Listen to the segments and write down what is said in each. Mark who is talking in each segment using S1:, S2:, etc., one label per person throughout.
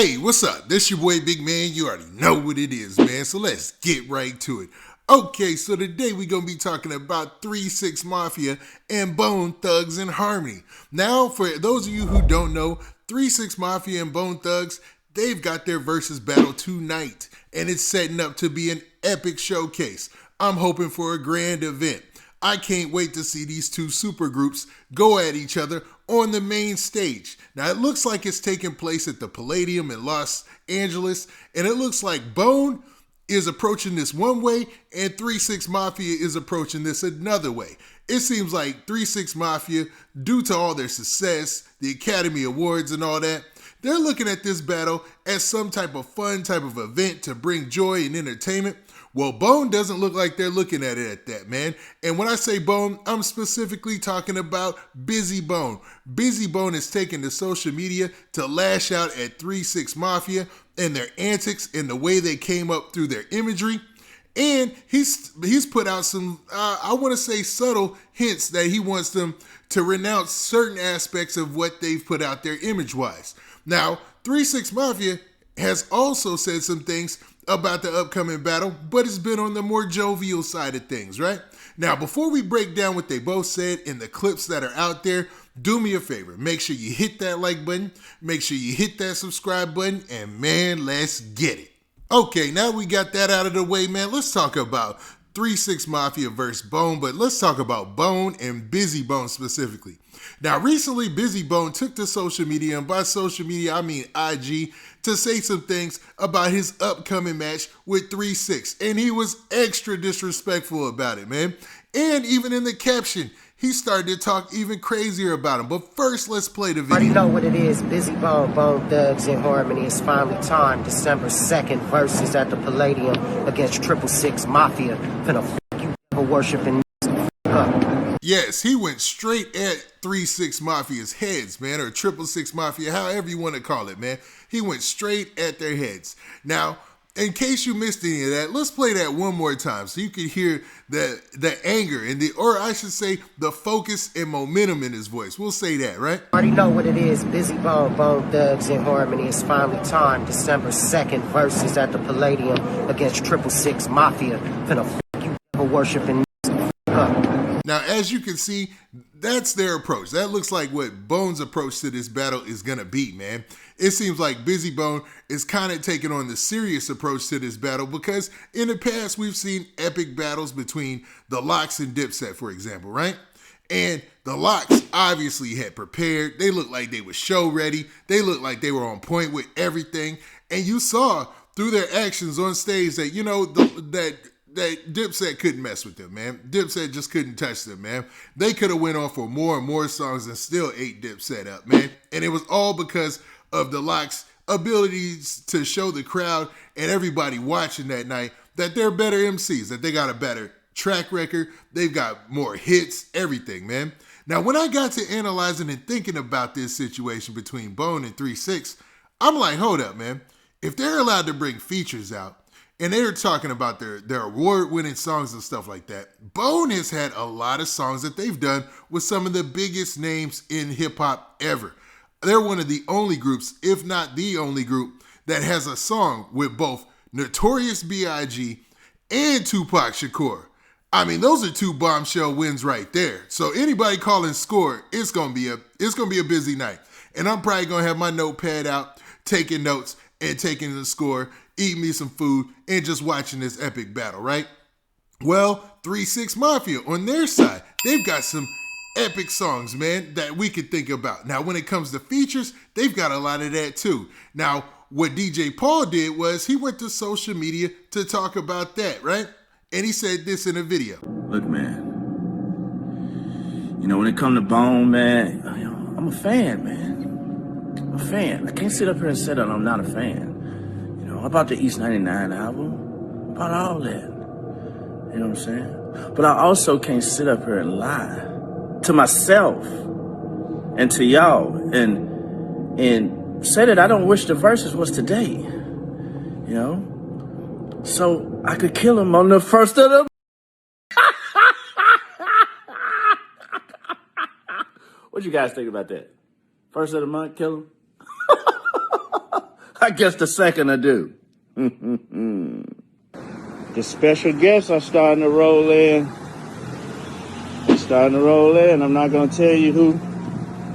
S1: Hey, what's up? This your boy Big Man. You already know what it is, man. So let's get right to it. Okay, so today we're going to be talking about 3 6 Mafia and Bone Thugs and Harmony. Now, for those of you who don't know, 3 6 Mafia and Bone Thugs, they've got their versus battle tonight, and it's setting up to be an epic showcase. I'm hoping for a grand event. I can't wait to see these two supergroups go at each other on the main stage. Now, it looks like it's taking place at the Palladium in Los Angeles, and it looks like Bone is approaching this one way and 3 6 Mafia is approaching this another way. It seems like 3 6 Mafia, due to all their success, the Academy Awards and all that, they're looking at this battle as some type of fun type of event to bring joy and entertainment. Well, Bone doesn't look like they're looking at it at that, man. And when I say Bone, I'm specifically talking about Bizzy Bone. Bizzy Bone is taking to social media to lash out at 3 6 Mafia and their antics and the way they came up through their imagery. And he's put out some, I want to say subtle hints that he wants them to renounce certain aspects of what they've put out there image-wise. Now, 3 6 Mafia has also said some things about the upcoming battle, but it's been on the more jovial side of things, right? Now, before we break down what they both said in the clips that are out there, do me a favor. Make sure you hit that like button, make sure you hit that subscribe button, and man, let's get it. Okay, now we got that out of the way, man. Let's talk about 3 6 Mafia versus Bone, but let's talk about Bone and Bizzy Bone specifically. Now, recently, Bizzy Bone took to social media, and by social media, I mean IG, to say some things about his upcoming match with 3 6, and he was extra disrespectful about it, man. And even in the caption, he started to talk even crazier about him. But first, let's play the video.
S2: Already know what it is. Bizzy Bone, Bone Thugs in Harmony. It's finally time. December 2nd, Verzuz at the Palladium against 6 Mafia. Finna f*** you for worshiping up.
S1: Yes, he went straight at 3 6 Mafia's heads, man, or 6 Mafia, however you want to call it, man. He went straight at their heads. Now, in case you missed any of that, let's play that one more time so you can hear the anger and or I should say, the focus and momentum in his voice. We'll say that, right?
S2: Already know what it is. Bizzy Bone, Bone Thugs in Harmony. It's finally time. December 2nd, Verzuz at the Palladium against 6 Mafia. Finna f*** you for worshiping up.
S1: Now, as you can see, that's their approach. That looks like what Bone's approach to this battle is going to be, man. It seems like Bizzy Bone is kind of taking on the serious approach to this battle because in the past, we've seen epic battles between the Lox and Dipset, for example, right? And the Lox obviously had prepared. They looked like they were show ready. They looked like they were on point with everything. And you saw through their actions on stage that, you know, that Dipset couldn't mess with them, man. Dipset just couldn't touch them, man. They could have went on for more and more songs and still ate Dipset up, man. And it was all because of the Lox abilities to show the crowd and everybody watching that night that they're better MCs, that they got a better track record, they've got more hits, everything, man. Now, when I got to analyzing and thinking about this situation between Bone and 3 6, I'm like, hold up, man. If they're allowed to bring features out, and they were talking about their award-winning songs and stuff like that, Bone has had a lot of songs that they've done with some of the biggest names in hip-hop ever. They're one of the only groups, if not the only group, that has a song with both Notorious B.I.G. and Tupac Shakur. I mean, those are two bombshell wins right there. So anybody calling score, it's gonna be a busy night. And I'm probably gonna have my notepad out, taking notes and taking the score, eating me some food, and just watching this epic battle, right? Well, 3 6 Mafia, on their side, they've got some epic songs, man, that we could think about. Now, when it comes to features, they've got a lot of that too. Now, what DJ Paul did was he went to social media to talk about that, right? And he said this in a video.
S3: Look, man, you know, when it comes to Bone, man, I'm a fan, man. I'm a fan. I can't sit up here and say that I'm not a fan. You know, about the East 99 album, about all that. You know what I'm saying? But I also can't sit up here and lie to myself and to y'all and say that I don't wish the Verzuz was today. You know? So I could kill him on the first of the... What you guys think about that? First of the month, kill him? I guess the second I do. The special guests are starting to roll in. They're starting to roll in. I'm not going to tell you who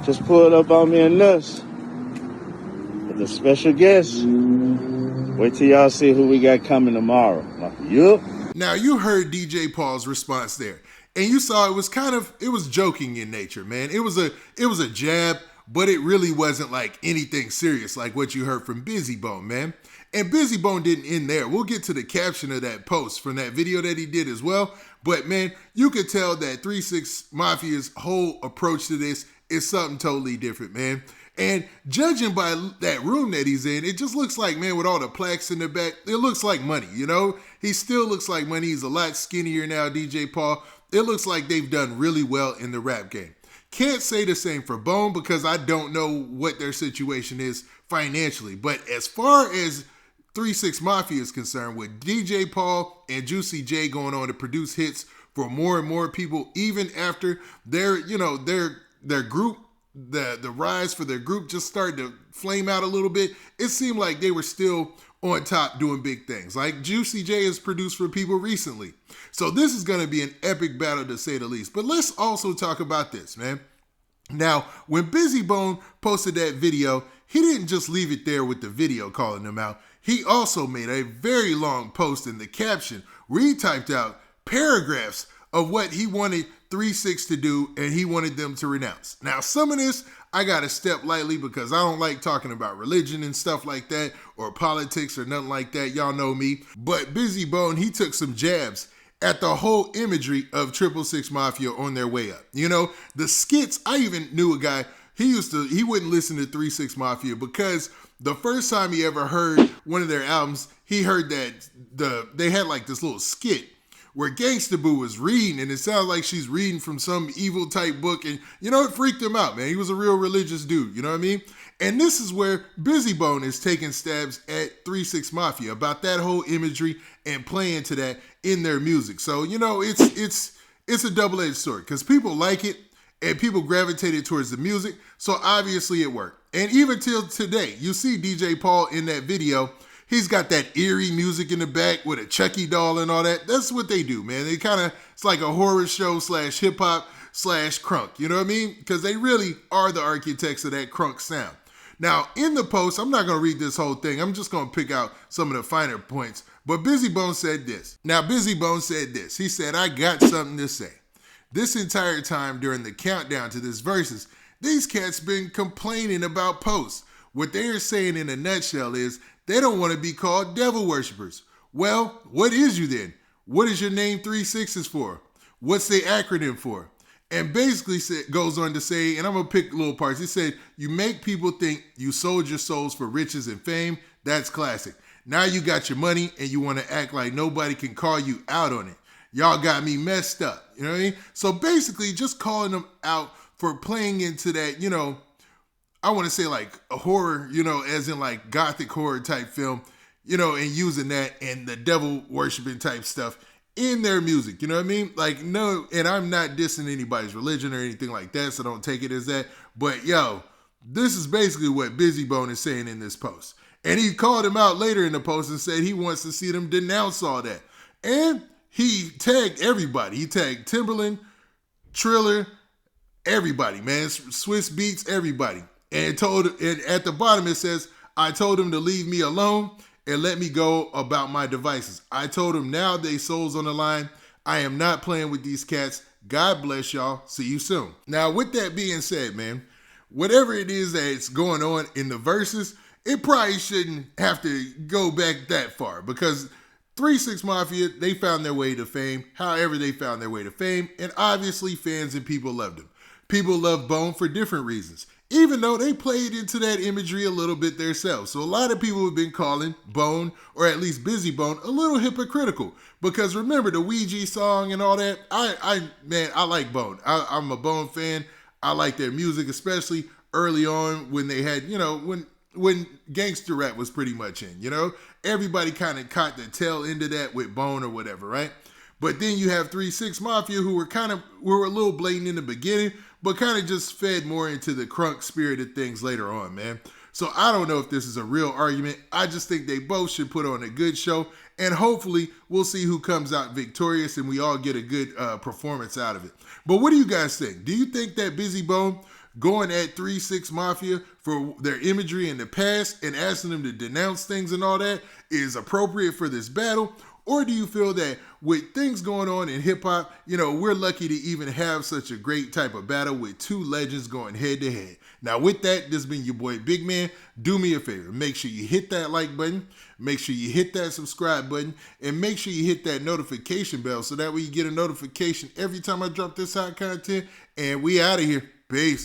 S3: just pulled up on me in nuts. But the special guests, wait till y'all see who we got coming tomorrow. Yup.
S1: Now you heard DJ Paul's response there, and you saw it was joking in nature, man. It was a jab, but it really wasn't like anything serious like what you heard from Bizzy Bone, man. And Bizzy Bone didn't end there. We'll get to the caption of that post from that video that he did as well. But man, you could tell that 3 6 Mafia's whole approach to this is something totally different, man. And judging by that room that he's in, it just looks like, man, with all the plaques in the back, it looks like money, you know? He still looks like money. He's a lot skinnier now, DJ Paul. It looks like they've done really well in the rap game. Can't say the same for Bone because I don't know what their situation is financially. But as far as 3 6 Mafia is concerned, with DJ Paul and Juicy J going on to produce hits for more and more people, even after their group, the rise for their group just started to flame out a little bit, it seemed like they were still on top doing big things. Like Juicy J has produced for people recently. So this is going to be an epic battle to say the least. But let's also talk about this, man. Now, when Bizzy Bone posted that video, he didn't just leave it there with the video calling them out. He also made a very long post in the caption where he typed out paragraphs of what he wanted 3 6 to do and he wanted them to renounce. Now, some of this I gotta step lightly because I don't like talking about religion and stuff like that or politics or nothing like that. Y'all know me. But Bizzy Bone, he took some jabs at the whole imagery of 666 Mafia on their way up. You know, the skits, I even knew a guy, he wouldn't listen to 3 6 Mafia because the first time he ever heard one of their albums, he heard that they had like this little skit where Gangsta Boo was reading, and it sounded like she's reading from some evil type book, and you know, it freaked him out, man. He was a real religious dude, you know what I mean? And this is where Bizzy Bone is taking stabs at 3 6 Mafia about that whole imagery and playing to that in their music. So, you know, it's a double-edged sword because people like it and people gravitated towards the music, so obviously it worked. And even till today, you see DJ Paul in that video, he's got that eerie music in the back with a Chucky doll and all that. That's what they do, man. It's like a horror show / hip hop / crunk. You know what I mean? Because they really are the architects of that crunk sound. Now, in the post, I'm not going to read this whole thing. I'm just going to pick out some of the finer points. But Bizzy Bone said this. Now, Bizzy Bone said this. He said, I got something to say. This entire time during the countdown to this Verzuz, these cats been complaining about posts. What they are saying in a nutshell is they don't want to be called devil worshippers. Well, what is you then? What is your name 3 6s for? What's the acronym for? And basically goes on to say, and I'm going to pick little parts. He said, you make people think you sold your souls for riches and fame. That's classic. Now you got your money and you want to act like nobody can call you out on it. Y'all got me messed up. You know what I mean? So basically just calling them out for playing into that, you know, I want to say like a horror, you know, as in like gothic horror type film, you know, and using that and the devil worshiping type stuff in their music. You know what I mean? Like, no, and I'm not dissing anybody's religion or anything like that, so don't take it as that. But yo, this is basically what Bizzy Bone is saying in this post. And he called him out later in the post and said he wants to see them denounce all that. And he tagged everybody. He tagged Timberland, Triller, everybody, man. Swiss Beats, everybody. And at the bottom it says, I told him to leave me alone and let me go about my devices. I told him now they souls on the line. I am not playing with these cats. God bless y'all. See you soon. Now, with that being said, man, whatever it is that's going on in the Verzuz, it probably shouldn't have to go back that far because 3 6 Mafia, they found their way to fame, however they found their way to fame, and obviously fans and people loved them. People love Bone for different reasons, even though they played into that imagery a little bit themselves. So a lot of people have been calling Bone, or at least Bizzy Bone, a little hypocritical. Because remember the Ouija song and all that? I like Bone. I'm a Bone fan. I like their music, especially early on when they had, you know, when gangster rap was pretty much in, you know? Everybody kind of caught the tail end of that with Bone or whatever, right? But then you have 3 6 Mafia who were a little blatant in the beginning, but kind of just fed more into the crunk spirit of things later on, man. So I don't know if this is a real argument. I just think they both should put on a good show, and hopefully we'll see who comes out victorious and we all get a good performance out of it. But what do you guys think? Do you think that Bizzy Bone going at 3 6 Mafia for their imagery in the past and asking them to denounce things and all that is appropriate for this battle? Or do you feel that with things going on in hip hop, we're lucky to even have such a great type of battle with two legends going head to head? Now with that, this has been your boy Big Man. Do me a favor. Make sure you hit that like button. Make sure you hit that subscribe button. And make sure you hit that notification bell so that way you get a notification every time I drop this hot content. And we out of here. Peace.